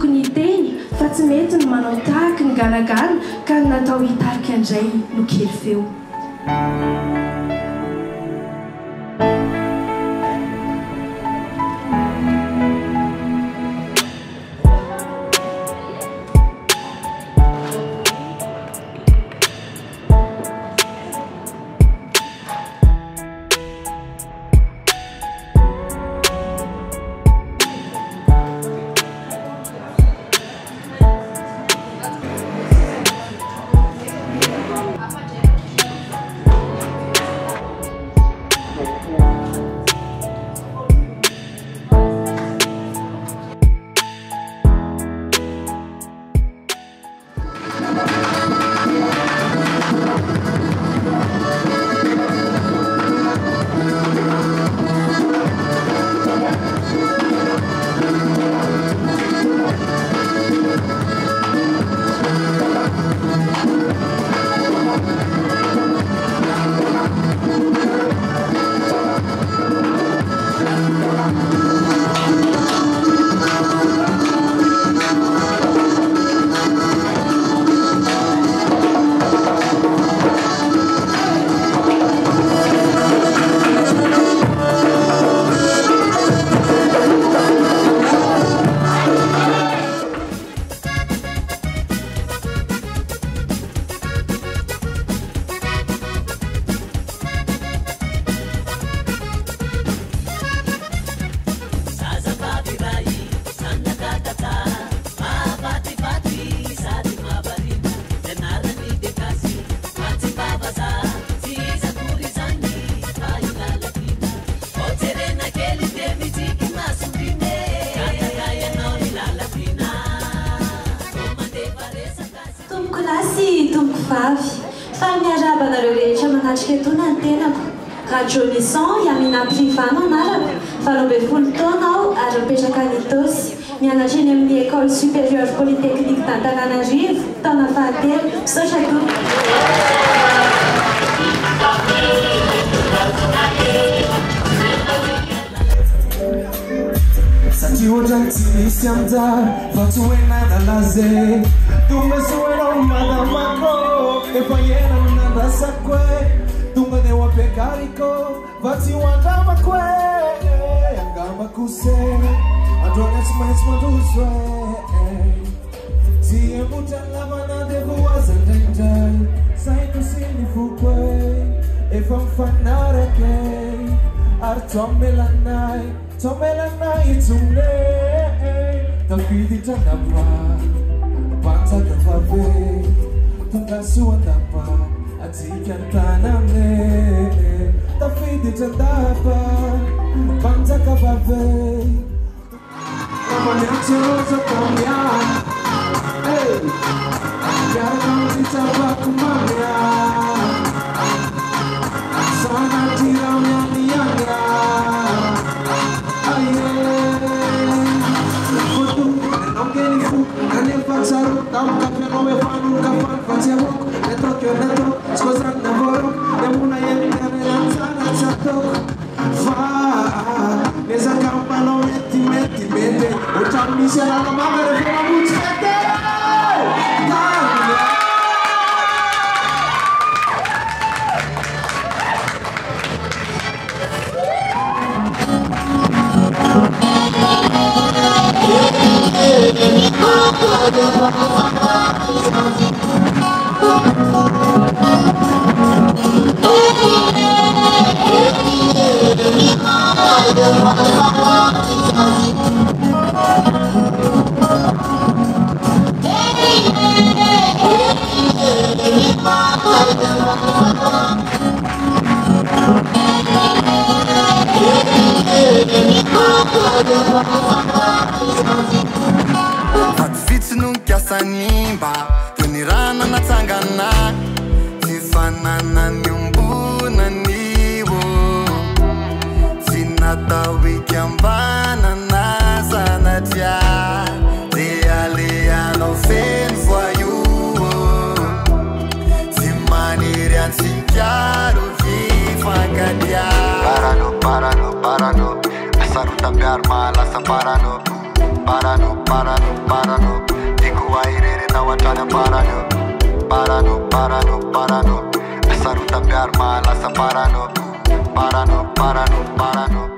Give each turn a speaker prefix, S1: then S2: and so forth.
S1: tokony hiteny fa tsy mety ny manao tahaka ny garagara ka ny natao hitarika indray no kely feo.
S2: Jolisson Yamina Privana anarako faharoa folo taona aho ary mipetraka any Itosy mianatra eny amin'ny école supérieure polytechnique d'Antananarivo taona fahatelo misaotra tompoko.
S3: Satria ohatrany tsy misy anjara fa tsy hoe nadalaze tonga sy hoenao madamako efa henano nandrasako e tonga deu a pecarico vati wandama kwe angamba kuse adona smans maduswe si emuta lamana devo wazandai sai kusini fukwe e fanfanare ke artomelanai tumne tafidi tandapa panza tafave tunga suandapa Atikan tanamne tafidi tandapa panza kabave Ramanyacheroza kamya Hey Yara kamzi tabakumanya Sana tira unyanyanya Aye Kutu nenongeni fu Kane faksaru Tamu kafe nome fanu kafan faceru Netro kyo netro Skozrak navoro Yamuna yentane lanzana chatok Fa Neza kampano meti Ucham misera na mama refema muchete
S4: Vitsy nunkiasa nimba Tunirana na tsangana Tifanana nyumbuna niwo Sinatawikiambana na sanatia Lea no fen voyou Simanirian sinkiaro vifakadia Parano Asaruta biar malasa parano parano, parano, parano. Dico airere da watana parano. Parano, parano, parano. Saruta piar mala sa parano. Parano, parano, parano.